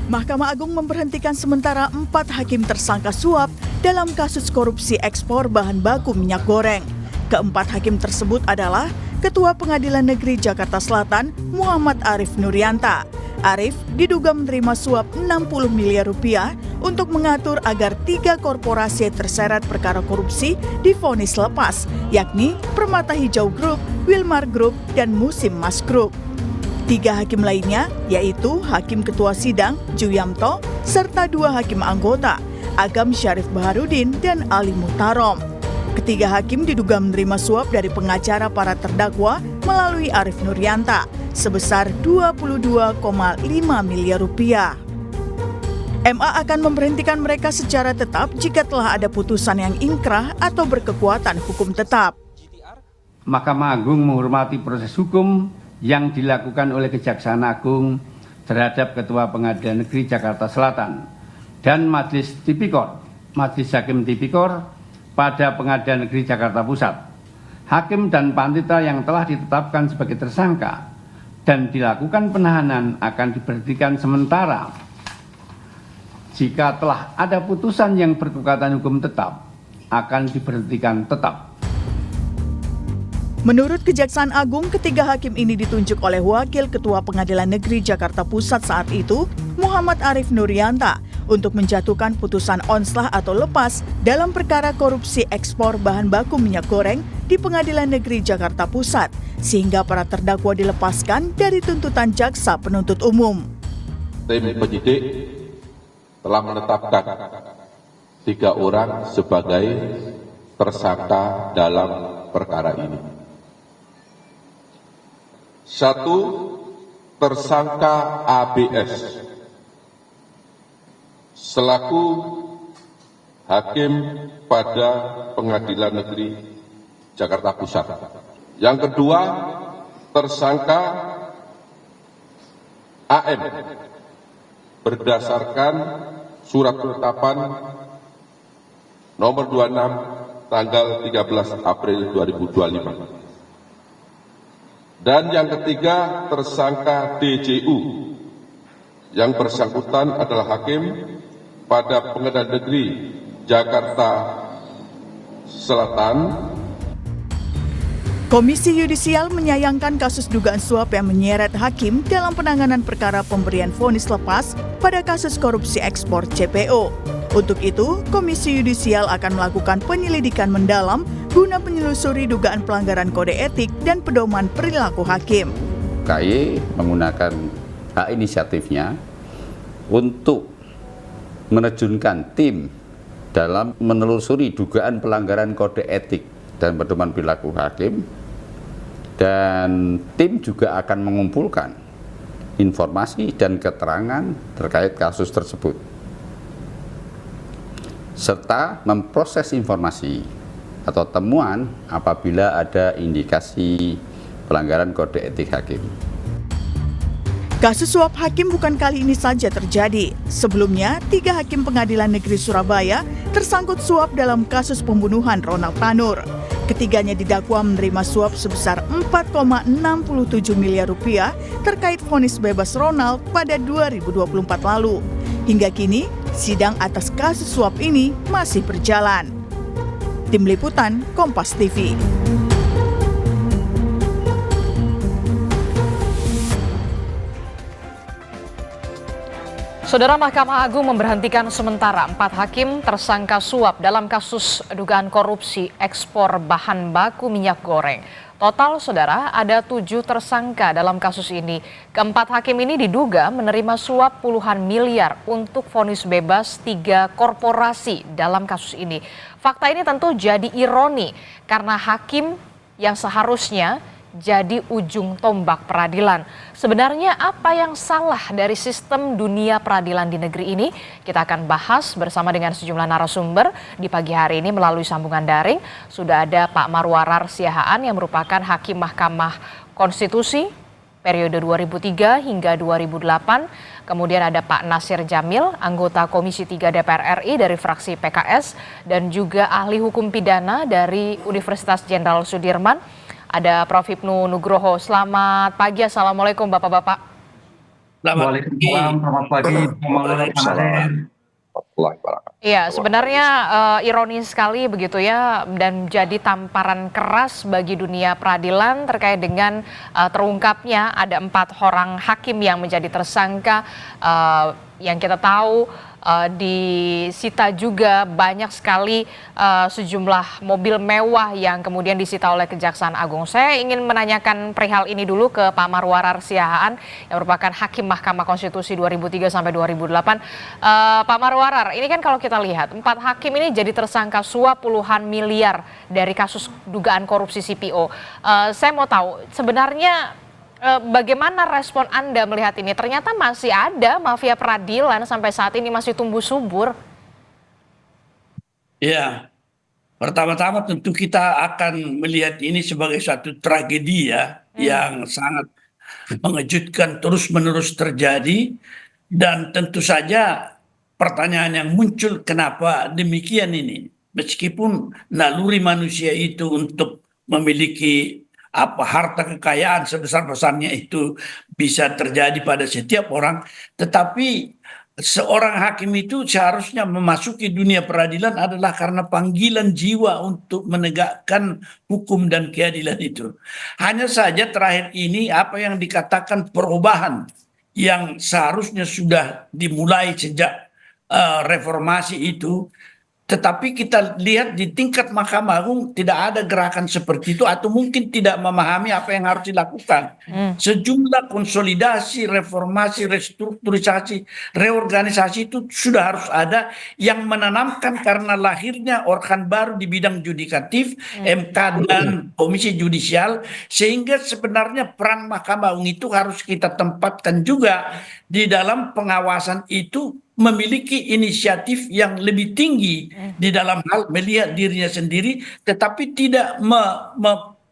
Mahkamah Agung memberhentikan sementara 4 hakim tersangka suap dalam kasus korupsi ekspor bahan baku minyak goreng. Keempat hakim tersebut adalah Ketua Pengadilan Negeri Jakarta Selatan Muhammad Arif Nurianta. Arif diduga menerima suap 60 miliar rupiah untuk mengatur agar 3 korporasi terseret perkara korupsi divonis lepas, yakni Permata Hijau Group, Wilmar Group, dan Musim Mas Group. 3 hakim lainnya yaitu Hakim Ketua Sidang Juyamto serta 2 hakim anggota Agam Syarif Baharudin dan Ali Muhtarom. Ketiga hakim diduga menerima suap dari pengacara para terdakwa melalui Arif Nurianta sebesar 22,5 miliar rupiah. MA akan memberhentikan mereka secara tetap jika telah ada putusan yang ingkrah atau berkekuatan hukum tetap. Mahkamah Agung menghormati proses hukum yang dilakukan oleh Kejaksaan Agung terhadap Ketua Pengadilan Negeri Jakarta Selatan dan Majelis Tipikor, Majelis Hakim Tipikor pada Pengadilan Negeri Jakarta Pusat. Hakim dan panitera yang telah ditetapkan sebagai tersangka dan dilakukan penahanan akan diberhentikan sementara jika telah ada putusan yang berkekuatan hukum tetap akan diberhentikan tetap. Menurut Kejaksaan Agung, ketiga hakim ini ditunjuk oleh Wakil Ketua Pengadilan Negeri Jakarta Pusat saat itu, Muhammad Arif Nurianta, untuk menjatuhkan putusan onslah atau lepas dalam perkara korupsi ekspor bahan baku minyak goreng di Pengadilan Negeri Jakarta Pusat, sehingga para terdakwa dilepaskan dari tuntutan jaksa penuntut umum. Tim penyidik telah menetapkan 3 orang sebagai tersangka dalam perkara ini. 1. Tersangka ABS selaku hakim pada Pengadilan Negeri Jakarta Pusat. Yang kedua, tersangka AM berdasarkan surat penetapan nomor 26 tanggal 13 April 2025. Dan yang ketiga, tersangka DJU yang bersangkutan adalah hakim pada Pengadilan Negeri Jakarta Selatan. Komisi Yudisial menyayangkan kasus dugaan suap yang menyeret hakim dalam penanganan perkara pemberian vonis lepas pada kasus korupsi ekspor CPO. Untuk itu, Komisi Yudisial akan melakukan penyelidikan mendalam guna menelusuri dugaan pelanggaran kode etik dan pedoman perilaku hakim. KY menggunakan hak inisiatifnya untuk menerjunkan tim dalam menelusuri dugaan pelanggaran kode etik dan pedoman perilaku hakim, dan tim juga akan mengumpulkan informasi dan keterangan terkait kasus tersebut, serta memproses informasi atau temuan apabila ada indikasi pelanggaran kode etik hakim. Kasus suap hakim bukan kali ini saja terjadi. Sebelumnya, 3 hakim Pengadilan Negeri Surabaya tersangkut suap dalam kasus pembunuhan Ronald Tanur. Ketiganya didakwa menerima suap sebesar 4,67 miliar rupiah terkait vonis bebas Ronald pada 2024 lalu. Hingga kini, sidang atas kasus suap ini masih berjalan. Tim Liputan Kompas TV. Saudara, Mahkamah Agung memberhentikan sementara 4 hakim tersangka suap dalam kasus dugaan korupsi ekspor bahan baku minyak goreng. Total, saudara, ada 7 tersangka dalam kasus ini. Keempat hakim ini diduga menerima suap puluhan miliar untuk vonis bebas 3 korporasi dalam kasus ini. Fakta ini tentu jadi ironi karena hakim yang seharusnya jadi ujung tombak peradilan. Sebenarnya apa yang salah dari sistem dunia peradilan di negeri ini? Kita akan bahas bersama dengan sejumlah narasumber di pagi hari ini melalui sambungan daring. Sudah ada Pak Marwarar Siahaan yang merupakan Hakim Mahkamah Konstitusi periode 2003 hingga 2008. Kemudian ada Pak Nasir Jamil, anggota Komisi 3 DPR RI dari fraksi PKS, dan juga ahli hukum pidana dari Universitas Jenderal Sudirman. Ada Prof. Hipnu Nugroho. Selamat pagi, Assalamualaikum Bapak-Bapak. Waalaikumsalam, selamat pagi, Waalaikumsalam warahmatullahi wabarakatuh. Iya, sebenarnya ironis sekali begitu ya, dan jadi tamparan keras bagi dunia peradilan terkait dengan terungkapnya ada 4 orang hakim yang menjadi tersangka. Yang kita tahu disita juga banyak sekali sejumlah mobil mewah yang kemudian disita oleh Kejaksaan Agung. Saya ingin menanyakan perihal ini dulu ke Pak Marwarar Siahaan yang merupakan Hakim Mahkamah Konstitusi 2003 sampai 2008. Pak Marwarar, ini kan kalau kita lihat 4 hakim ini jadi tersangka suap puluhan miliar dari kasus dugaan korupsi CPO. Saya mau tahu sebenarnya bagaimana respon Anda melihat ini? Ternyata masih ada mafia peradilan sampai saat ini masih tumbuh subur. Ya, pertama-tama tentu kita akan melihat ini sebagai satu tragedi ya, yang sangat mengejutkan terus-menerus terjadi. Dan tentu saja pertanyaan yang muncul, kenapa demikian ini? Meskipun naluri manusia itu untuk memiliki harta kekayaan sebesar-besarnya itu bisa terjadi pada setiap orang, tetapi seorang hakim itu seharusnya memasuki dunia peradilan adalah karena panggilan jiwa untuk menegakkan hukum dan keadilan itu. Hanya saja terakhir ini apa yang dikatakan perubahan yang seharusnya sudah dimulai sejak reformasi itu, tetapi kita lihat di tingkat Mahkamah Agung tidak ada gerakan seperti itu, atau mungkin tidak memahami apa yang harus dilakukan. Sejumlah konsolidasi, reformasi, restrukturisasi, reorganisasi itu sudah harus ada yang menanamkan karena lahirnya organ baru di bidang yudikatif, MK dan Komisi Judisial, sehingga sebenarnya peran Mahkamah Agung itu harus kita tempatkan juga di dalam pengawasan itu, memiliki inisiatif yang lebih tinggi di dalam hal melihat dirinya sendiri, tetapi tidak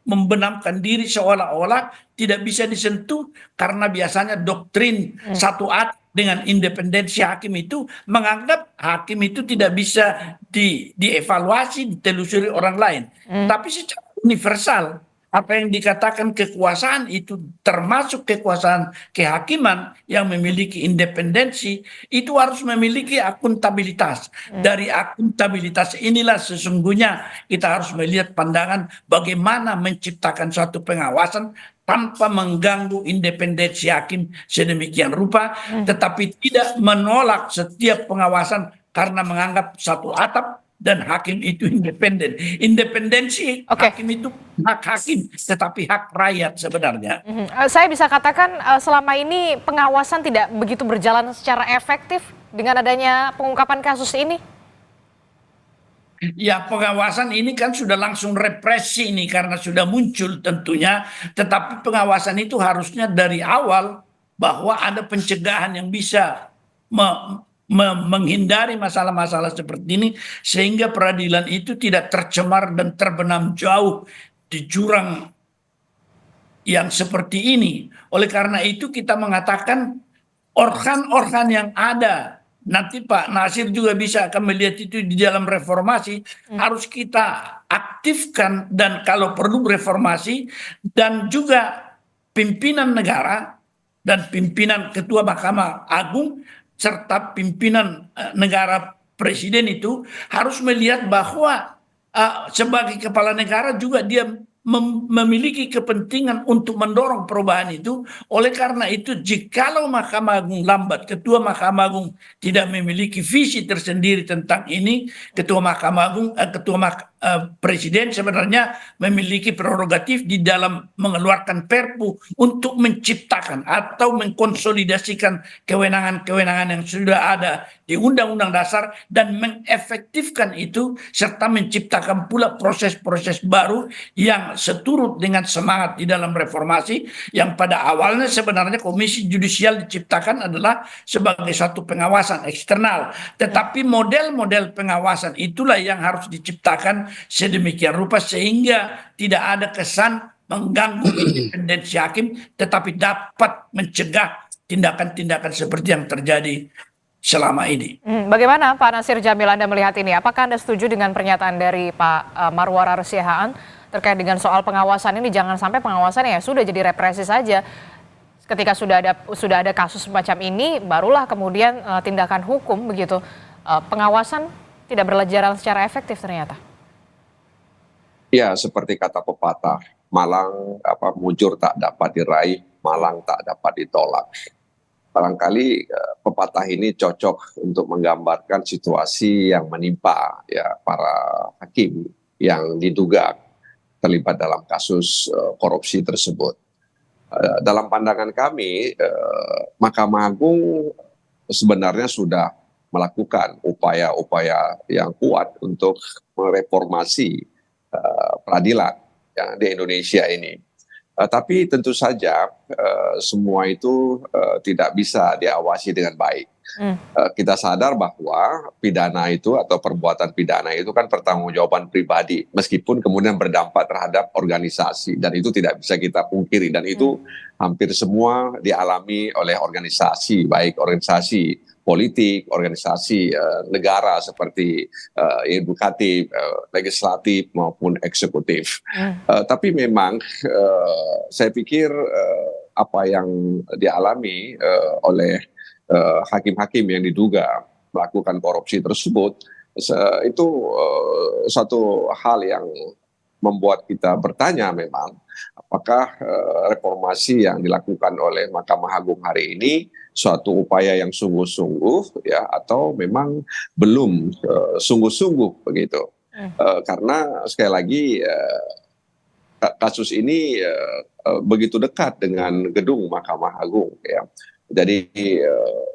membenamkan diri seolah-olah tidak bisa disentuh, karena biasanya doktrin satu arah dengan independensi hakim itu menganggap hakim itu tidak bisa dievaluasi, ditelusuri orang lain. Tapi secara universal, apa yang dikatakan kekuasaan itu termasuk kekuasaan kehakiman yang memiliki independensi, itu harus memiliki akuntabilitas. Dari akuntabilitas inilah sesungguhnya kita harus melihat pandangan bagaimana menciptakan suatu pengawasan tanpa mengganggu independensi hakim sedemikian rupa, tetapi tidak menolak setiap pengawasan karena menganggap satu atap dan hakim itu independen. Independensi hakim itu hak hakim, tetapi hak rakyat sebenarnya. Saya bisa katakan selama ini pengawasan tidak begitu berjalan secara efektif dengan adanya pengungkapan kasus ini. Ya, pengawasan ini kan sudah langsung represi ini karena sudah muncul tentunya, tetapi pengawasan itu harusnya dari awal bahwa ada pencegahan yang bisa menghindari masalah-masalah seperti ini, sehingga peradilan itu tidak tercemar dan terbenam jauh di jurang yang seperti ini. Oleh karena itu kita mengatakan organ-organ yang ada, nanti Pak Nasir juga bisa akan melihat itu di dalam reformasi, harus kita aktifkan, dan kalau perlu reformasi, dan juga pimpinan negara dan pimpinan Ketua Mahkamah Agung serta pimpinan negara presiden itu harus melihat bahwa sebagai kepala negara juga dia memiliki kepentingan untuk mendorong perubahan itu. Oleh karena itu, jikalau Mahkamah Agung lambat, Ketua Mahkamah Agung tidak memiliki visi tersendiri tentang ini, Ketua Mahkamah Agung, Presiden sebenarnya memiliki prerogatif di dalam mengeluarkan Perpu untuk menciptakan atau mengkonsolidasikan kewenangan-kewenangan yang sudah ada di Undang-Undang Dasar dan mengefektifkan itu, serta menciptakan pula proses-proses baru yang seturut dengan semangat di dalam reformasi, yang pada awalnya sebenarnya Komisi Judisial diciptakan adalah sebagai satu pengawasan eksternal, tetapi model-model pengawasan itulah yang harus diciptakan sedemikian rupa sehingga tidak ada kesan mengganggu independensi hakim, tetapi dapat mencegah tindakan-tindakan seperti yang terjadi selama ini. Bagaimana Pak Nasir Jamil Anda melihat ini? Apakah Anda setuju dengan pernyataan dari Pak Marwarar Siahaan terkait dengan soal pengawasan ini? Jangan sampai pengawasan ya sudah jadi represi saja. ketika sudah ada kasus semacam ini, barulah kemudian tindakan hukum begitu. Pengawasan tidak berjalan secara efektif ternyata. Ya, seperti kata pepatah, malang mujur tak dapat diraih, malang tak dapat ditolak. Barangkali pepatah ini cocok untuk menggambarkan situasi yang menimpa ya para hakim yang diduga terlibat dalam kasus korupsi tersebut. Dalam pandangan kami, Mahkamah Agung sebenarnya sudah melakukan upaya-upaya yang kuat untuk mereformasi peradilan ya, di Indonesia ini. Tapi tentu saja semua itu tidak bisa diawasi dengan baik. Kita sadar bahwa pidana itu atau perbuatan pidana itu kan pertanggungjawaban pribadi, meskipun kemudian berdampak terhadap organisasi, dan itu tidak bisa kita pungkiri, dan itu hampir semua dialami oleh organisasi, baik organisasi politik, organisasi negara seperti yudikatif, legislatif maupun eksekutif. Tapi memang saya pikir apa yang dialami oleh hakim-hakim yang diduga melakukan korupsi tersebut itu satu hal yang membuat kita bertanya memang apakah reformasi yang dilakukan oleh Mahkamah Agung hari ini suatu upaya yang sungguh-sungguh ya atau memang belum sungguh-sungguh begitu. Karena sekali lagi kasus ini begitu dekat dengan gedung Mahkamah Agung ya. Jadi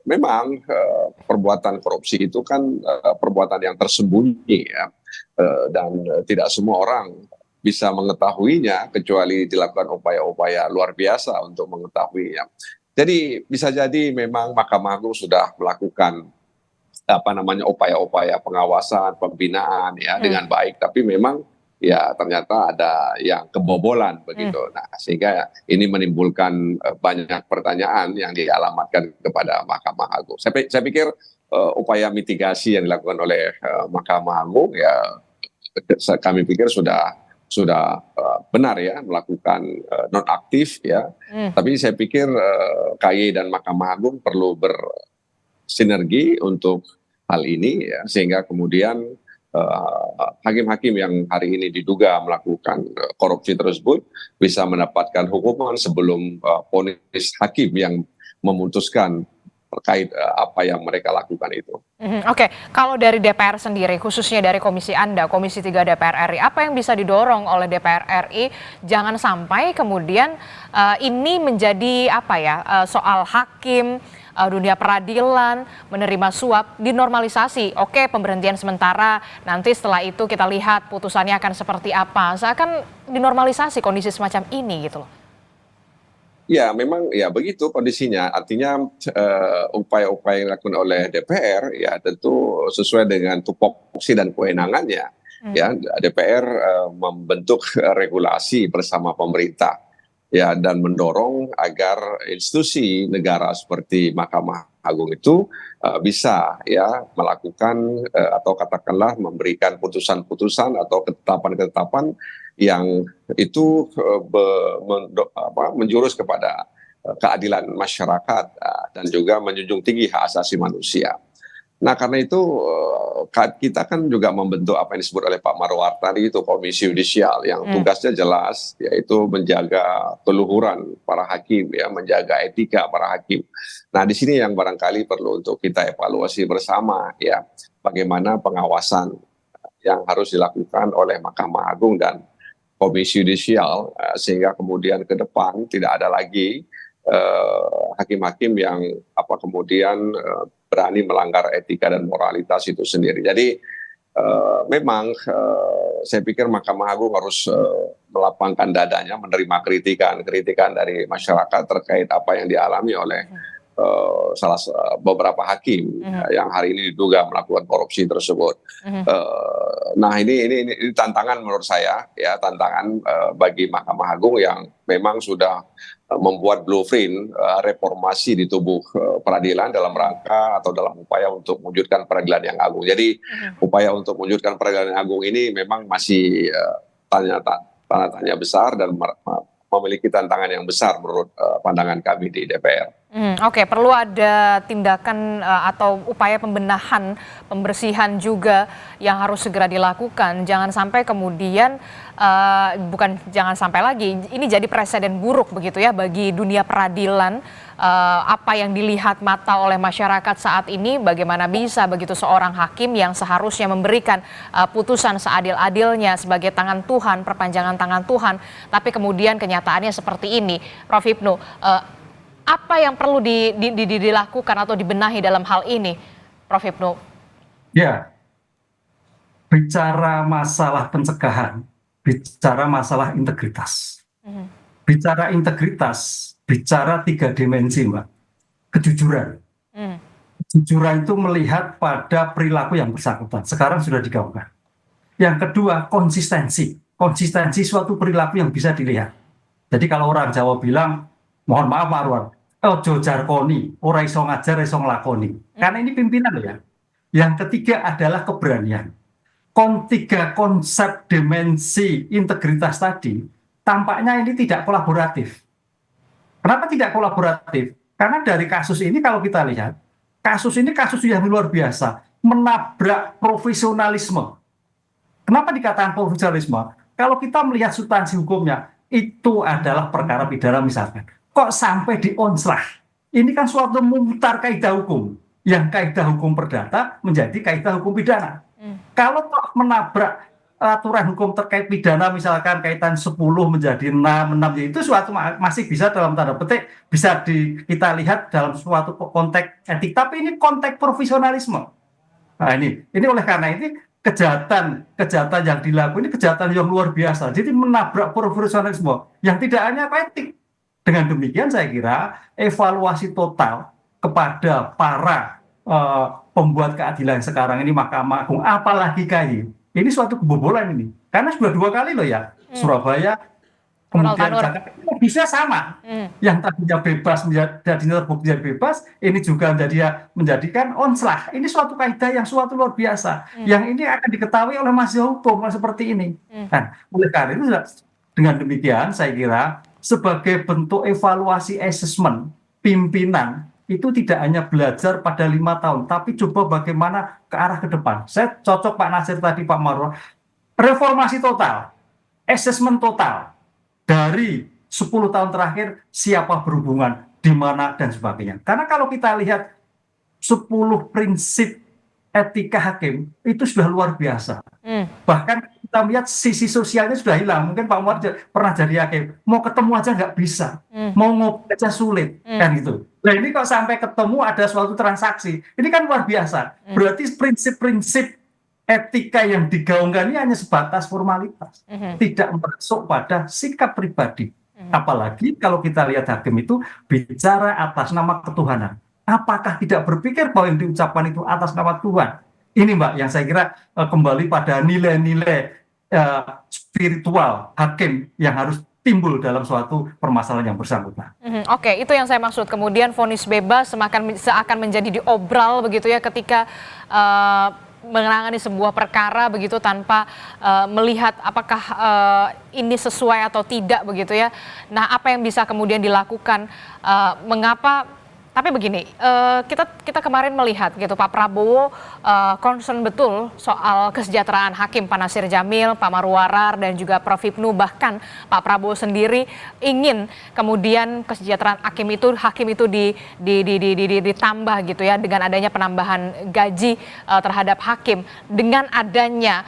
memang perbuatan korupsi itu kan perbuatan yang tersembunyi ya, dan tidak semua orang bisa mengetahuinya kecuali dilakukan upaya-upaya luar biasa untuk mengetahuinya. Jadi bisa jadi memang Mahkamah Agung sudah melakukan upaya-upaya pengawasan, pembinaan ya dengan baik, tapi memang ya ternyata ada yang kebobolan begitu. Nah, sehingga ini menimbulkan banyak pertanyaan yang dialamatkan kepada Mahkamah Agung. Saya pikir upaya mitigasi yang dilakukan oleh Mahkamah Agung ya kami pikir sudah benar ya melakukan nonaktif ya. Tapi saya pikir KY dan Mahkamah Agung perlu bersinergi untuk hal ini ya, sehingga kemudian hakim-hakim yang hari ini diduga melakukan korupsi tersebut bisa mendapatkan hukuman sebelum vonis hakim yang memutuskan terkait apa yang mereka lakukan itu. Oke, kalau dari DPR sendiri, khususnya dari Komisi Anda, Komisi 3 DPR RI, apa yang bisa didorong oleh DPR RI jangan sampai kemudian ini menjadi soal hakim, dunia peradilan menerima suap dinormalisasi. Oke, pemberhentian sementara, nanti setelah itu kita lihat putusannya akan seperti apa. Seakan dinormalisasi kondisi semacam ini gitu loh. Ya, memang ya begitu kondisinya. Artinya upaya-upaya yang dilakukan oleh DPR ya tentu sesuai dengan tupoksi dan kewenangannya. Ya, DPR membentuk regulasi bersama pemerintah ya dan mendorong agar institusi negara seperti Mahkamah Agung itu bisa ya melakukan atau katakanlah memberikan putusan-putusan atau ketetapan-ketetapan yang itu menjurus kepada keadilan masyarakat dan juga menjunjung tinggi hak asasi manusia. Nah, karena itu kita kan juga membentuk apa yang disebut oleh Pak Marwar tadi itu komisi yudisial yang tugasnya jelas, yaitu menjaga keluhuran para hakim, ya, menjaga etika para hakim. Nah, di sini yang barangkali perlu untuk kita evaluasi bersama, ya, bagaimana pengawasan yang harus dilakukan oleh Mahkamah Agung dan komisi yudisial sehingga kemudian ke depan tidak ada lagi hakim-hakim yang kemudian berani melanggar etika dan moralitas itu sendiri. Jadi memang saya pikir Mahkamah Agung harus melapangkan dadanya menerima kritikan dari masyarakat terkait apa yang dialami oleh beberapa hakim yang hari ini diduga melakukan korupsi tersebut. Nah ini tantangan menurut saya, ya, tantangan bagi Mahkamah Agung yang memang sudah membuat blueprint reformasi di tubuh peradilan dalam rangka atau dalam upaya untuk mewujudkan peradilan yang agung. Jadi upaya untuk mewujudkan peradilan yang agung ini memang masih tanda tanya besar dan memiliki tantangan yang besar menurut pandangan kami di DPR. Oke, perlu ada tindakan atau upaya pembenahan, pembersihan juga yang harus segera dilakukan. Jangan sampai kemudian, bukan jangan sampai lagi, ini jadi presiden buruk begitu ya bagi dunia peradilan. Apa yang dilihat mata oleh masyarakat saat ini, bagaimana bisa begitu seorang hakim yang seharusnya memberikan putusan seadil-adilnya sebagai tangan Tuhan, perpanjangan tangan Tuhan, tapi kemudian kenyataannya seperti ini. Prof. Hipnu, apa yang perlu dilakukan atau dibenahi dalam hal ini, Prof. Hipnu? Ya, bicara masalah pencegahan, bicara masalah integritas. Bicara integritas, bicara 3 dimensi, Mbak. Kejujuran. Kejujuran itu melihat pada perilaku yang bersangkutan. Sekarang sudah digaungkan. Yang kedua, konsistensi. Konsistensi suatu perilaku yang bisa dilihat. Jadi kalau orang Jawa bilang, mohon maaf Marwan, ojo jarkoni, ora iso ngajar, iso nglakoni. Karena ini pimpinan ya. Yang ketiga adalah keberanian. 3 konsep dimensi integritas tadi, tampaknya ini tidak kolaboratif. Kenapa tidak kolaboratif? Karena dari kasus ini kalau kita lihat, kasus ini kasus yang luar biasa, menabrak profesionalisme. Kenapa dikatakan profesionalisme? Kalau kita melihat substansi hukumnya, itu adalah perkara pidana misalkan. Kok sampai dionslah? Ini kan suatu memutar kaidah hukum. Yang kaidah hukum perdata menjadi kaidah hukum pidana. Kalau kok menabrak aturan hukum terkait pidana misalkan kaitan 10 menjadi 6 itu suatu masih bisa dalam tanda petik bisa kita lihat dalam suatu konteks etik, tapi ini konteks profesionalisme. Nah ini oleh karena ini kejahatan yang dilakukan ini kejahatan yang luar biasa. Jadi menabrak profesionalisme yang tidak hanya etik. Dengan demikian saya kira evaluasi total kepada para pembuat keadilan sekarang ini Mahkamah Agung, apalagi KAY, ini suatu kebobolan ini. Karena sudah 2 kali loh ya, Surabaya, kemudian Jakarta, bisa sama. Yang tadinya bebas menjadinya terbukti jadi bebas, ini juga menjadikan onslah. Ini suatu kaidah yang suatu luar biasa. Yang ini akan diketahui oleh mahasiswa hukum seperti ini. Nah, oleh karena itu dengan demikian saya kira sebagai bentuk evaluasi asesmen pimpinan itu tidak hanya belajar pada 5 tahun, tapi coba bagaimana ke arah ke depan. Saya cocok Pak Nasir tadi, Pak Marwan, reformasi total, asesmen total dari 10 tahun terakhir, siapa berhubungan, di mana, dan sebagainya. Karena kalau kita lihat 10 prinsip etika hakim, itu sudah luar biasa. Bahkan kita lihat sisi sosialnya sudah hilang. Mungkin Pak Umar pernah jadi hakim, mau ketemu aja nggak bisa, mau ngopi aja sulit, kan gitu. Nah ini kok sampai ketemu ada suatu transaksi, ini kan luar biasa. Berarti prinsip-prinsip etika yang digaungkan ini hanya sebatas formalitas, tidak masuk pada sikap pribadi. Apalagi kalau kita lihat hakim itu bicara atas nama ketuhanan. Apakah tidak berpikir bahwa yang diucapkan itu atas nama Tuhan? Ini Mbak yang saya kira kembali pada nilai-nilai spiritual hakim yang harus timbul dalam suatu permasalahan yang bersangkutan. Oke, itu yang saya maksud. Kemudian vonis bebas seakan menjadi diobral begitu ya ketika menangani sebuah perkara begitu tanpa melihat apakah ini sesuai atau tidak begitu ya. Nah, apa yang bisa kemudian dilakukan? Mengapa? Tapi begini, kita kemarin melihat gitu Pak Prabowo concern betul soal kesejahteraan hakim, Pak Nasir Jamil, Pak Marwarar dan juga Prof. Hipnu, bahkan Pak Prabowo sendiri ingin kemudian kesejahteraan hakim itu ditambah gitu ya dengan adanya penambahan gaji terhadap hakim. Dengan adanya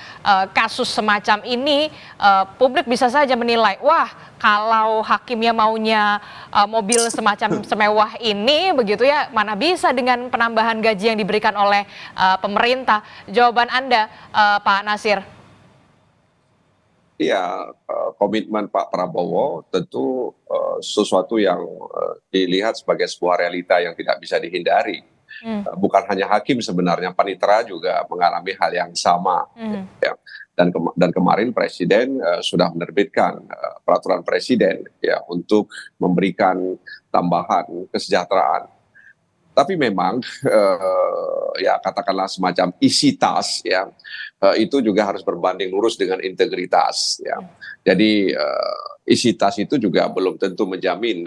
kasus semacam ini, publik bisa saja menilai, wah kalau hakimnya maunya mobil semacam semewah ini begitu ya, mana bisa dengan penambahan gaji yang diberikan oleh pemerintah. Jawaban Anda, Pak Nasir? Ya, komitmen Pak Prabowo tentu sesuatu yang dilihat sebagai sebuah realita yang tidak bisa dihindari. Bukan hanya hakim sebenarnya, panitera juga mengalami hal yang sama. Ya. Dan kemarin Presiden sudah menerbitkan peraturan Presiden ya untuk memberikan tambahan kesejahteraan. Tapi memang ya katakanlah semacam isi tas ya itu juga harus berbanding lurus dengan integritas ya. Jadi isi tas itu juga belum tentu menjamin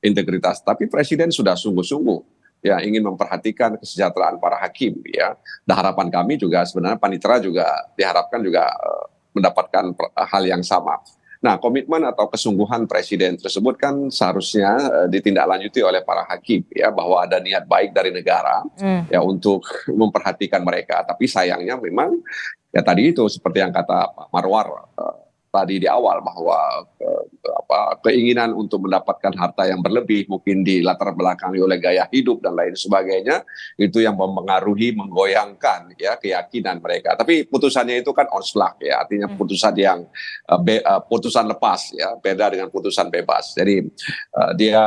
integritas. Tapi Presiden sudah sungguh-sungguh ya ingin memperhatikan kesejahteraan para hakim ya. Dan harapan kami juga sebenarnya panitera juga diharapkan juga mendapatkan hal yang sama. Nah, komitmen atau kesungguhan Presiden tersebut kan seharusnya ditindaklanjuti oleh para hakim ya, bahwa ada niat baik dari negara ya untuk memperhatikan mereka. Tapi sayangnya memang ya tadi itu seperti yang kata Pak Marwar tadi di awal, bahwa keinginan untuk mendapatkan harta yang berlebih mungkin dilatar belakangi oleh gaya hidup dan lain sebagainya, itu yang mempengaruhi, menggoyangkan ya keyakinan mereka. Tapi putusannya itu kan onslaught ya, artinya putusan yang putusan lepas ya, beda dengan putusan bebas. Jadi dia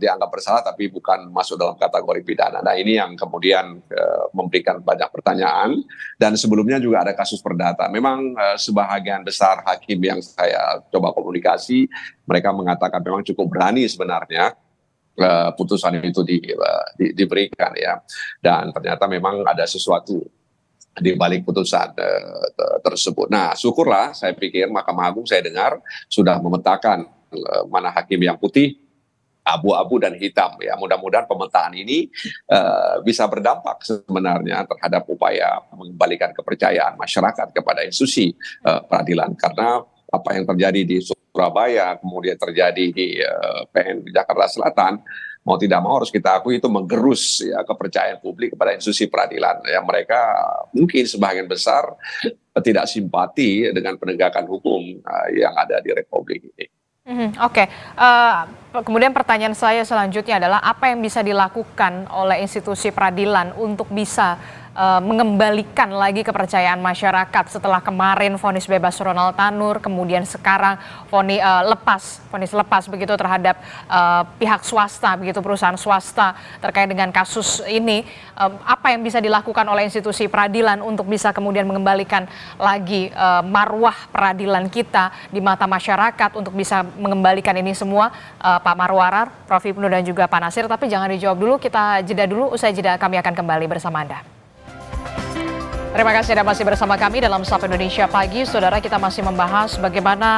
dianggap bersalah tapi bukan masuk dalam kategori pidana. Nah, ini yang kemudian memberikan banyak pertanyaan. Dan sebelumnya juga ada kasus perdata. Memang sebahagian besar hakim yang saya coba komunikasi, mereka mengatakan memang cukup berani sebenarnya putusan itu diberikan ya, dan ternyata memang ada sesuatu di balik putusan tersebut. Nah, syukurlah saya pikir Mahkamah Agung, saya dengar sudah memetakan mana hakim yang putih, abu-abu dan hitam ya. Mudah-mudahan pemetaan ini bisa berdampak sebenarnya terhadap upaya mengembalikan kepercayaan masyarakat kepada institusi peradilan, karena apa yang terjadi di Surabaya kemudian terjadi di PN Jakarta Selatan, mau tidak mau harus kita akui itu menggerus ya kepercayaan publik kepada institusi peradilan yang mereka mungkin sebagian besar tidak simpati dengan penegakan hukum yang ada di Republik ini. Oke. Kemudian pertanyaan saya selanjutnya adalah apa yang bisa dilakukan oleh institusi peradilan untuk bisa mengembalikan lagi kepercayaan masyarakat setelah kemarin vonis bebas Ronald Tanur, kemudian sekarang vonis lepas begitu terhadap pihak swasta, begitu perusahaan swasta terkait dengan kasus ini. Apa yang bisa dilakukan oleh institusi peradilan untuk bisa kemudian mengembalikan lagi marwah peradilan kita di mata masyarakat, untuk bisa mengembalikan ini semua, Pak Marwarar, Prof. Hipnu dan juga Pak Nasir. Tapi jangan dijawab dulu, kita jeda dulu, usai jeda kami akan kembali bersama Anda. Terima kasih Anda masih bersama kami dalam Sapa Indonesia Pagi. Saudara, kita masih membahas bagaimana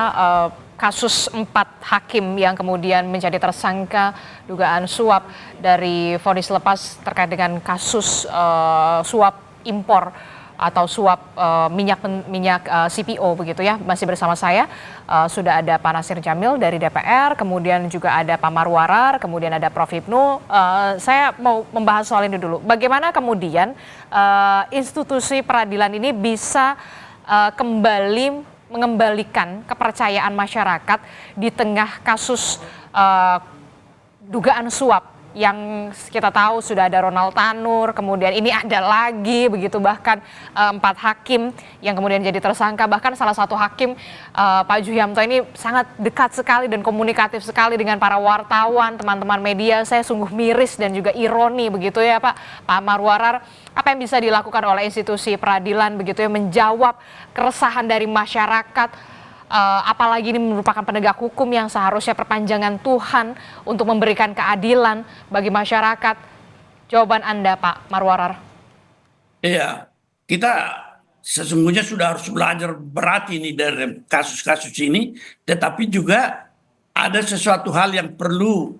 kasus 4 hakim yang kemudian menjadi tersangka dugaan suap dari vonis lepas terkait dengan kasus suap impor atau suap minyak CPO begitu ya. Masih bersama saya sudah ada Pak Nasir Jamil dari DPR, kemudian juga ada Pak Marwarar, kemudian ada Prof. Hipnu. Saya mau membahas soal ini dulu. Bagaimana kemudian institusi peradilan ini bisa kembali mengembalikan kepercayaan masyarakat di tengah kasus dugaan suap yang kita tahu sudah ada Ronald Tanur, kemudian ini ada lagi begitu, bahkan 4 hakim yang kemudian jadi tersangka. Bahkan salah satu hakim, Pak Juhiamto, ini sangat dekat sekali dan komunikatif sekali dengan para wartawan, teman-teman media. Saya sungguh miris dan juga ironi begitu ya Pak Marwarar. Apa yang bisa dilakukan oleh institusi peradilan begitu ya, menjawab keresahan dari masyarakat, apalagi ini merupakan penegak hukum yang seharusnya perpanjangan Tuhan untuk memberikan keadilan bagi masyarakat. Jawaban Anda, Pak Marwarar. Iya, kita sesungguhnya sudah harus belajar berat ini dari kasus-kasus ini, tetapi juga ada sesuatu hal yang perlu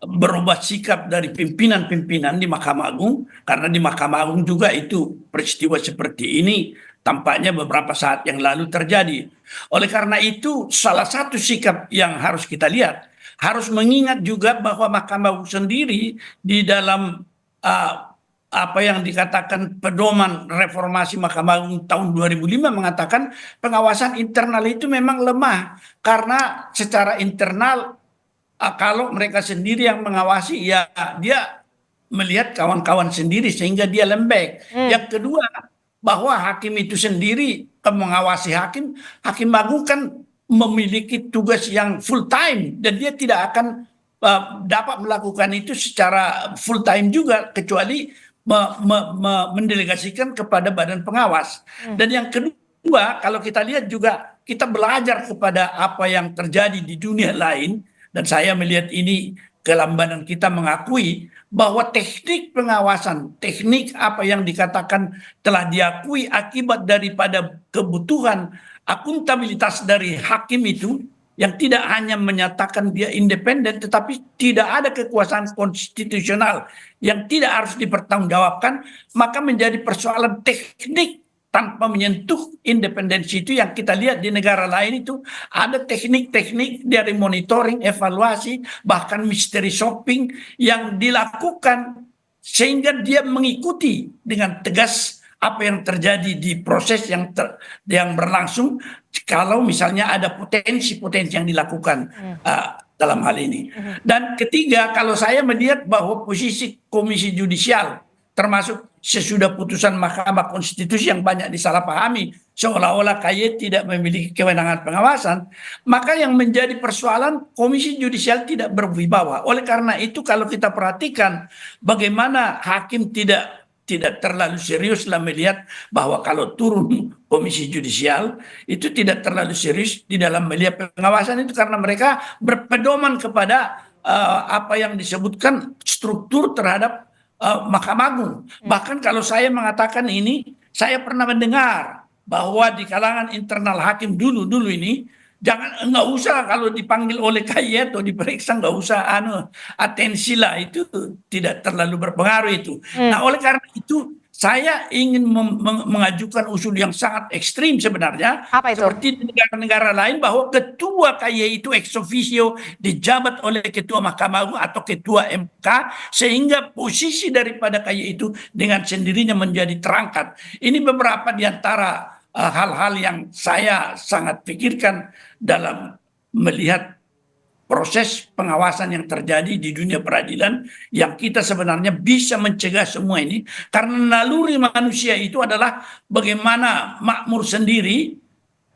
berubah sikap dari pimpinan-pimpinan di Mahkamah Agung, karena di Mahkamah Agung juga itu peristiwa seperti ini tampaknya beberapa saat yang lalu terjadi. Oleh karena itu, salah satu sikap yang harus kita lihat, harus mengingat juga bahwa Mahkamah Agung sendiri di dalam apa yang dikatakan pedoman reformasi Mahkamah Agung tahun 2005 mengatakan pengawasan internal itu memang lemah, karena secara internal kalau mereka sendiri yang mengawasi, ya dia melihat kawan-kawan sendiri sehingga dia lembek. Yang kedua, bahwa hakim itu sendiri mengawasi hakim agung kan memiliki tugas yang full time, dan dia tidak akan dapat melakukan itu secara full time juga, kecuali mendelegasikan kepada badan pengawas. Dan yang kedua, kalau kita lihat juga, kita belajar kepada apa yang terjadi di dunia lain, dan saya melihat ini kelambanan kita mengakui bahwa teknik pengawasan, teknik apa yang dikatakan telah diakui akibat daripada kebutuhan akuntabilitas dari hakim itu, yang tidak hanya menyatakan dia independen, tetapi tidak ada kekuasaan konstitusional yang tidak harus dipertanggungjawabkan, maka menjadi persoalan teknik tanpa menyentuh independensi itu. Yang kita lihat di negara lain itu ada teknik-teknik dari monitoring, evaluasi, bahkan mystery shopping yang dilakukan sehingga dia mengikuti dengan tegas apa yang terjadi di proses yang berlangsung kalau misalnya ada potensi-potensi yang dilakukan dalam hal ini. Dan ketiga, kalau saya melihat bahwa posisi Komisi Yudisial termasuk sesudah putusan Mahkamah Konstitusi yang banyak disalahpahami seolah-olah KY tidak memiliki kewenangan pengawasan, maka yang menjadi persoalan Komisi Yudisial tidak berwibawa. Oleh karena itu kalau kita perhatikan bagaimana hakim tidak terlalu serius dalam melihat bahwa kalau turun Komisi Yudisial itu tidak terlalu serius di dalam melihat pengawasan itu, karena mereka berpedoman kepada apa yang disebutkan struktur terhadap Mahkamah Agung. Bahkan kalau saya mengatakan ini, saya pernah mendengar bahwa di kalangan internal hakim dulu ini, nggak usah kalau dipanggil oleh KY atau diperiksa, nggak usah atensi lah, itu tidak terlalu berpengaruh itu. Nah, oleh karena itu saya ingin mengajukan usul yang sangat ekstrim sebenarnya. Apa itu? Seperti di negara-negara lain bahwa ketua KY itu ex officio dijabat oleh ketua Mahkamah Agung atau ketua MK, sehingga posisi daripada KY itu dengan sendirinya menjadi terangkat. Ini beberapa di antara hal-hal yang saya sangat pikirkan dalam melihat proses pengawasan yang terjadi di dunia peradilan, yang kita sebenarnya bisa mencegah semua ini, karena naluri manusia itu adalah bagaimana makmur sendiri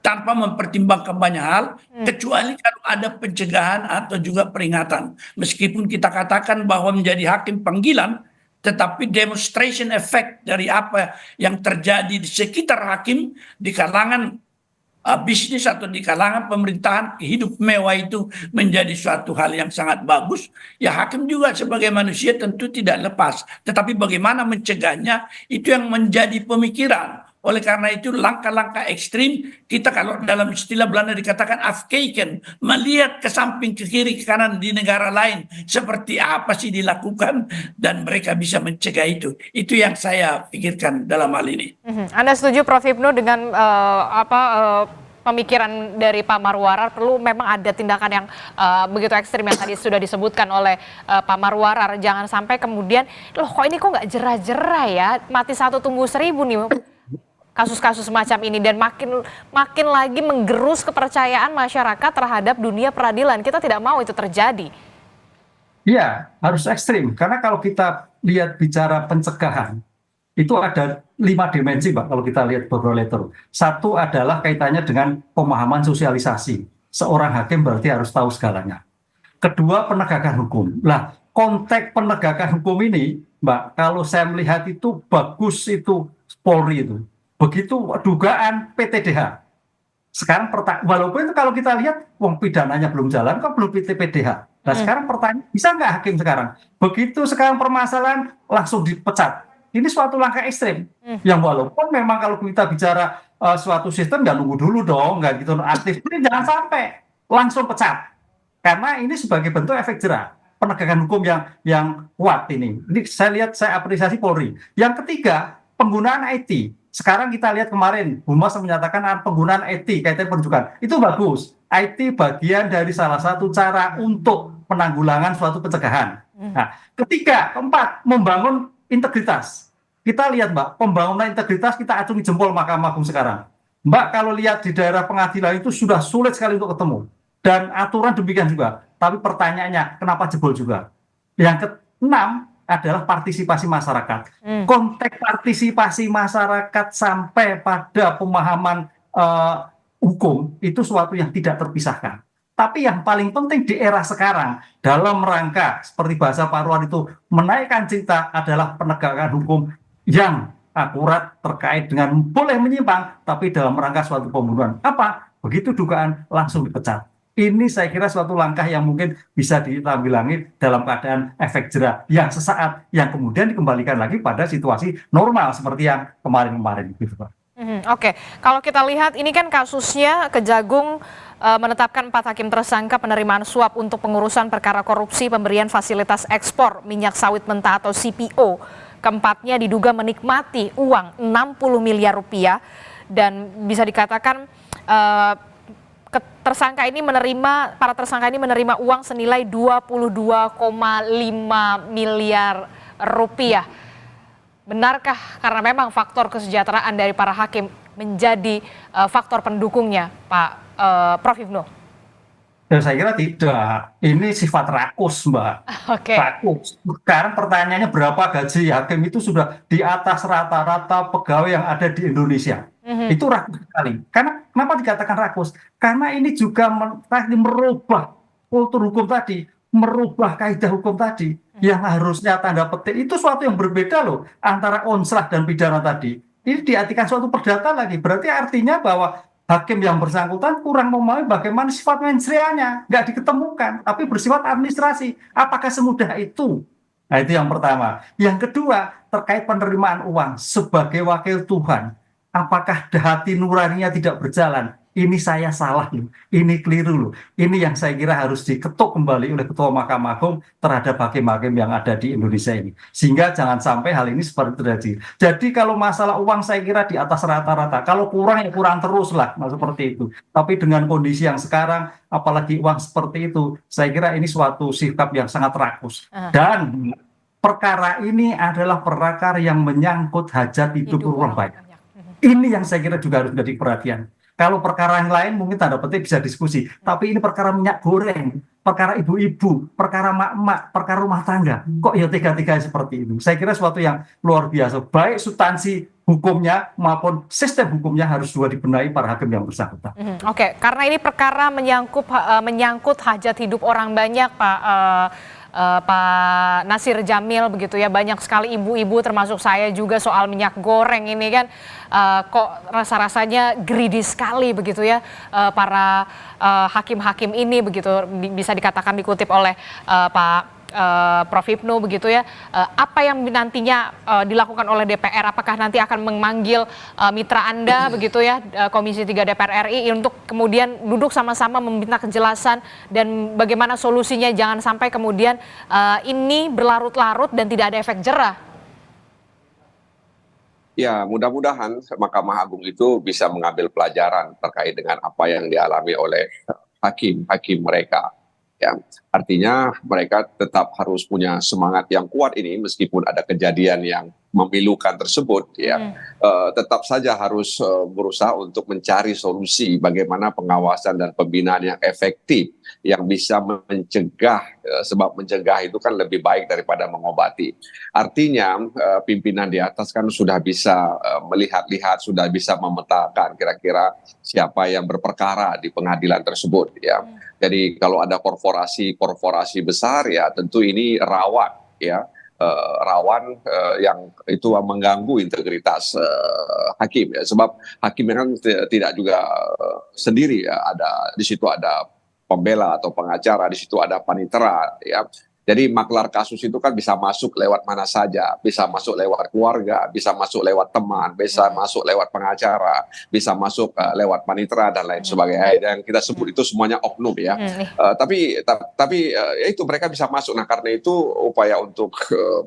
tanpa mempertimbangkan banyak hal, kecuali kalau ada pencegahan atau juga peringatan. Meskipun kita katakan bahwa menjadi hakim panggilan, tetapi demonstration effect dari apa yang terjadi di sekitar hakim di kalangan bisnis atau di kalangan pemerintahan, hidup mewah itu menjadi suatu hal yang sangat bagus. Ya, hakim juga sebagai manusia tentu tidak lepas, tetapi bagaimana mencegahnya itu yang menjadi pemikiran. Oleh karena itu langkah-langkah ekstrim, kita kalau dalam istilah Belanda dikatakan afkeken, melihat ke samping, ke kiri, ke kanan di negara lain seperti apa sih dilakukan dan mereka bisa mencegah itu. Itu yang saya pikirkan dalam hal ini. Anda setuju Prof. Hipnu dengan pemikiran dari Pak Marwarar, perlu memang ada tindakan yang begitu ekstrim yang tadi sudah disebutkan oleh Pak Marwarar. Jangan sampai kemudian, loh kok ini kok nggak jerah-jerah ya, mati satu tumbuh seribu nih kasus-kasus semacam ini, dan makin lagi menggerus kepercayaan masyarakat terhadap dunia peradilan. Kita tidak mau itu terjadi. Iya, harus ekstrim. Karena kalau kita lihat bicara pencegahan, itu ada 5 dimensi, Pak, kalau kita lihat beberapa letter. Satu adalah kaitannya dengan pemahaman sosialisasi. Seorang hakim berarti harus tahu segalanya. Kedua, penegakan hukum. Nah, konteks penegakan hukum ini, Mbak, kalau saya melihat itu bagus itu Polri itu. Begitu dugaan PTDH. Sekarang walaupun itu kalau kita lihat wong pidananya belum jalan, kok belum PTDH. Nah, sekarang pertanyaan, bisa nggak hakim sekarang? Begitu sekarang permasalahan langsung dipecat. Ini suatu langkah ekstrim. Yang walaupun memang kalau kita bicara suatu sistem, nggak nunggu dulu dong, nggak gitu aktif. Ini jangan sampai langsung pecat. Karena ini sebagai bentuk efek jerah. Penegakan hukum yang kuat ini. Ini saya lihat, saya apresiasi Polri. Yang ketiga, penggunaan IT. Sekarang kita lihat kemarin, Humas menyatakan penggunaan IT kaitan penunjukan. Itu bagus. IT bagian dari salah satu cara untuk penanggulangan suatu pencegahan. Nah, ketiga, keempat, membangun integritas. Kita lihat, Mbak, pembangunan integritas kita acungi jempol Mahkamah Agung sekarang. Mbak, kalau lihat di daerah pengadilan itu sudah sulit sekali untuk ketemu. Dan aturan demikian juga. Tapi pertanyaannya, kenapa jebol juga? Yang keenam adalah partisipasi masyarakat. Konteks partisipasi masyarakat sampai pada pemahaman hukum itu suatu yang tidak terpisahkan. Tapi yang paling penting di era sekarang dalam rangka seperti bahasa Pak Ruan itu menaikkan cita adalah penegakan hukum yang akurat terkait dengan boleh menyimpang tapi dalam rangka suatu pembunuhan. Apa? Begitu dugaan langsung dipecat. Ini saya kira suatu langkah yang mungkin bisa ditanggulangi dalam keadaan efek jerah yang sesaat, yang kemudian dikembalikan lagi pada situasi normal seperti yang kemarin-kemarin gitu, Pak. Oke, kalau kita lihat ini kan kasusnya Kejagung menetapkan 4 hakim tersangka penerimaan suap untuk pengurusan perkara korupsi pemberian fasilitas ekspor minyak sawit mentah atau CPO. Keempatnya diduga menikmati uang 60 miliar rupiah dan bisa dikatakan para tersangka ini menerima uang senilai 22,5 miliar rupiah. Benarkah karena memang faktor kesejahteraan dari para hakim menjadi faktor pendukungnya, Pak Prof. Hipnu? Ya, saya kira tidak. Ini sifat rakus, Mbak. Oke. Rakus. Sekarang pertanyaannya berapa gaji hakim itu sudah di atas rata-rata pegawai yang ada di Indonesia. Itu rakus sekali. Karena kenapa dikatakan rakus? Karena ini juga merubah kultur hukum tadi, merubah kaidah hukum tadi, yang harusnya tanda petik itu suatu yang berbeda loh antara onslah dan pidana tadi. Ini diartikan suatu perdata lagi. Berarti artinya bahwa hakim yang bersangkutan kurang memahami bagaimana sifat mensreanya, nggak diketemukan, tapi bersifat administrasi. Apakah semudah itu? Nah, itu yang pertama. Yang kedua, terkait penerimaan uang sebagai wakil Tuhan. Apakah hati nuraninya tidak berjalan? Ini saya salah loh, ini keliru loh. Ini yang saya kira harus diketuk kembali oleh Ketua Mahkamah Agung terhadap hakim-hakim yang ada di Indonesia ini. Sehingga jangan sampai hal ini seperti terjadi. Jadi kalau masalah uang saya kira di atas rata-rata. Kalau kurang ya kurang terus lah, seperti itu. Tapi dengan kondisi yang sekarang, apalagi uang seperti itu, saya kira ini suatu sikap yang sangat rakus. Dan perkara ini adalah perkara yang menyangkut hajat hidup orang banyak. Ini yang saya kira juga harus menjadi perhatian. Kalau perkara yang lain mungkin tanda petik bisa diskusi. Tapi ini perkara minyak goreng, perkara ibu-ibu, perkara mak-mak, perkara rumah tangga. Kok ya tiga-tiga seperti itu? Saya kira sesuatu yang luar biasa. Baik substansi hukumnya maupun sistem hukumnya harus juga dibenahi para hakim yang bersangkutan. Oke, karena ini perkara menyangkut hajat hidup orang banyak, Pak Nasir Jamil begitu ya, banyak sekali ibu-ibu termasuk saya juga soal minyak goreng ini kan kok rasa-rasanya greedy sekali begitu ya para hakim-hakim ini begitu, bisa dikatakan dikutip oleh Pak Prof. Hipnu begitu ya. Apa yang nantinya dilakukan oleh DPR? Apakah nanti akan memanggil mitra Anda begitu ya, Komisi 3 DPR RI untuk kemudian duduk sama-sama meminta kejelasan dan bagaimana solusinya, jangan sampai kemudian ini berlarut-larut dan tidak ada efek jerah? Ya, mudah-mudahan Mahkamah Agung itu bisa mengambil pelajaran terkait dengan apa yang dialami oleh hakim-hakim mereka. Ya, artinya mereka tetap harus punya semangat yang kuat ini meskipun ada kejadian yang memilukan tersebut, ya. Tetap saja harus berusaha untuk mencari solusi bagaimana pengawasan dan pembinaan yang efektif yang bisa mencegah, sebab mencegah itu kan lebih baik daripada mengobati. Artinya pimpinan di atas kan sudah bisa melihat-lihat, sudah bisa memetakan kira-kira siapa yang berperkara di pengadilan tersebut, ya. Jadi kalau ada korporasi besar ya tentu ini rawan, ya, rawan yang itu mengganggu integritas hakim, ya, sebab hakim kan tidak juga sendiri, ya, ada di situ ada pembela atau pengacara, di situ ada panitera, ya. Jadi maklar kasus itu kan bisa masuk lewat mana saja, bisa masuk lewat keluarga, bisa masuk lewat teman, bisa masuk lewat pengacara, bisa masuk lewat panitera dan lain sebagainya. Yang kita sebut itu semuanya oknum, ya. Tapi ya itu mereka bisa masuk. Nah, karena itu upaya untuk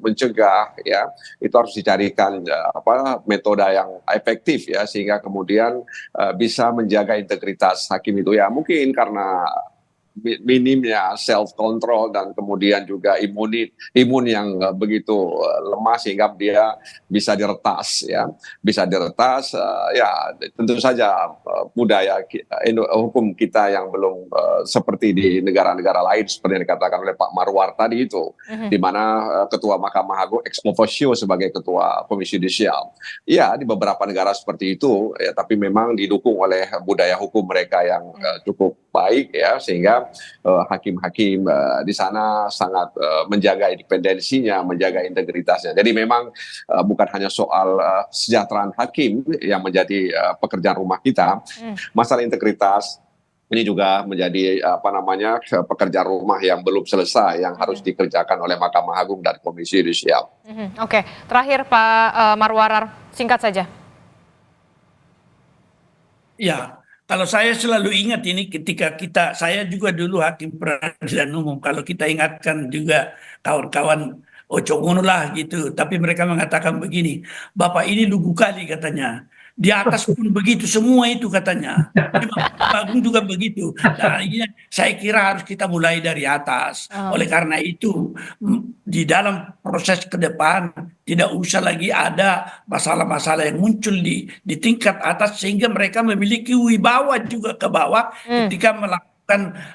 mencegah, ya, itu harus dicarikan metode yang efektif, ya, sehingga kemudian bisa menjaga integritas hakim itu, ya. Mungkin karena minimnya self control dan kemudian juga imun yang begitu lemah sehingga dia bisa diretas, ya, bisa diretas, ya. Tentu saja budaya hukum kita yang belum seperti di negara-negara lain seperti yang dikatakan oleh Pak Marwar tadi itu, di mana Ketua Mahkamah Agung ex officio sebagai Ketua Komisi Yudisial. Ya, di beberapa negara seperti itu, ya, tapi memang didukung oleh budaya hukum mereka yang cukup baik, ya, sehingga hakim-hakim di sana sangat menjaga independensinya, menjaga integritasnya. Jadi memang bukan hanya soal kesejahteraan hakim yang menjadi pekerjaan rumah kita, masalah integritas, ini juga menjadi pekerjaan rumah yang belum selesai yang harus dikerjakan oleh Mahkamah Agung dan Komisi Yudisial. Oke, terakhir Pak Marwarar, singkat saja. Ya, kalau saya selalu ingat ini ketika saya juga dulu hakim peradilan umum, kalau kita ingatkan juga kawan-kawan ojo ngono lah gitu, tapi mereka mengatakan begini, Bapak ini lugu kali katanya, di atas pun begitu semua itu katanya, di Mahkamah Agung juga begitu. Nah, ini saya kira harus kita mulai dari atas. Oleh karena itu, di dalam proses ke depan tidak usah lagi ada masalah-masalah yang muncul di tingkat atas sehingga mereka memiliki wibawa juga ke bawah ketika melakukan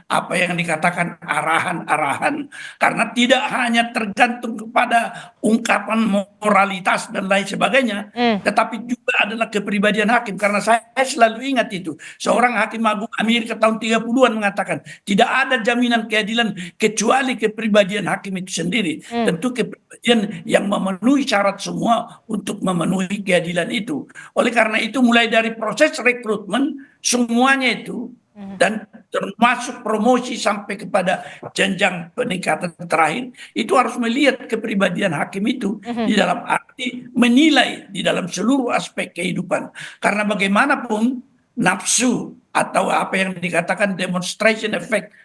apa yang dikatakan arahan-arahan, karena tidak hanya tergantung kepada ungkapan moralitas dan lain sebagainya, tetapi juga adalah kepribadian hakim. Karena saya selalu ingat itu, seorang hakim agung Amerika tahun 30-an mengatakan tidak ada jaminan keadilan kecuali kepribadian hakim itu sendiri. Tentu kepribadian yang memenuhi syarat semua untuk memenuhi keadilan itu. Oleh karena itu mulai dari proses rekrutmen semuanya itu, dan termasuk promosi sampai kepada jenjang peningkatan terakhir, itu harus melihat kepribadian hakim itu di dalam arti menilai di dalam seluruh aspek kehidupan. Karena bagaimanapun nafsu atau apa yang dikatakan demonstration effect,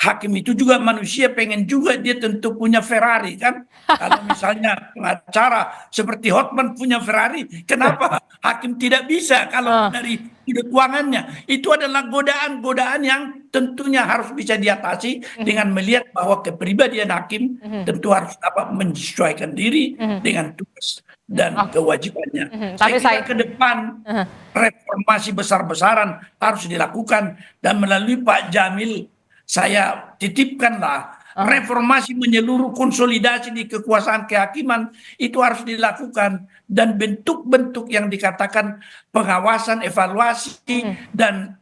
hakim itu juga manusia, pengen juga dia tentu punya Ferrari kan. Kalau misalnya pengacara seperti Hotman punya Ferrari, kenapa hakim tidak bisa kalau dari sudut keuangannya? Itu adalah godaan-godaan yang tentunya harus bisa diatasi dengan melihat bahwa kepribadian hakim tentu harus dapat menyesuaikan diri dengan tugas dan kewajibannya. Tapi Saya kira ke depan reformasi besar-besaran harus dilakukan, dan melalui Pak Jamil saya titipkanlah reformasi menyeluruh, konsolidasi di kekuasaan kehakiman itu harus dilakukan, dan bentuk-bentuk yang dikatakan pengawasan, evaluasi dan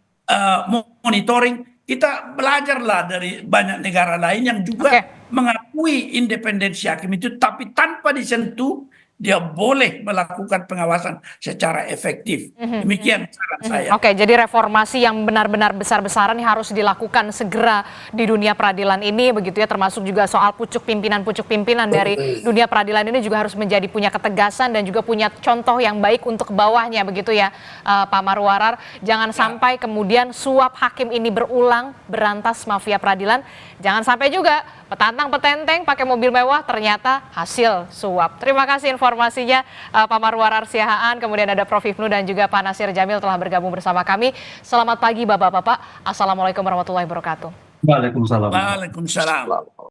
monitoring, kita belajarlah dari banyak negara lain yang juga mengakui independensi hakim itu, tapi tanpa disentuh dia boleh melakukan pengawasan secara efektif. Demikian saran saya. Oke, jadi reformasi yang benar-benar besar-besaran harus dilakukan segera di dunia peradilan ini, begitu ya, termasuk juga soal pucuk pimpinan dari dunia peradilan ini juga harus menjadi punya ketegasan dan juga punya contoh yang baik untuk bawahnya, begitu ya, Pak Marwarar. Jangan sampai kemudian suap hakim ini berulang, berantas mafia peradilan. Jangan sampai juga petantang petenteng pakai mobil mewah ternyata hasil suap. Terima kasih informasinya Pak Marwarar Siahaan, kemudian ada Prof. Hipnu dan juga Pak Nasir Jamil telah bergabung bersama kami. Selamat pagi Bapak-bapak. Assalamualaikum warahmatullahi wabarakatuh. Waalaikumsalam. Waalaikumsalam.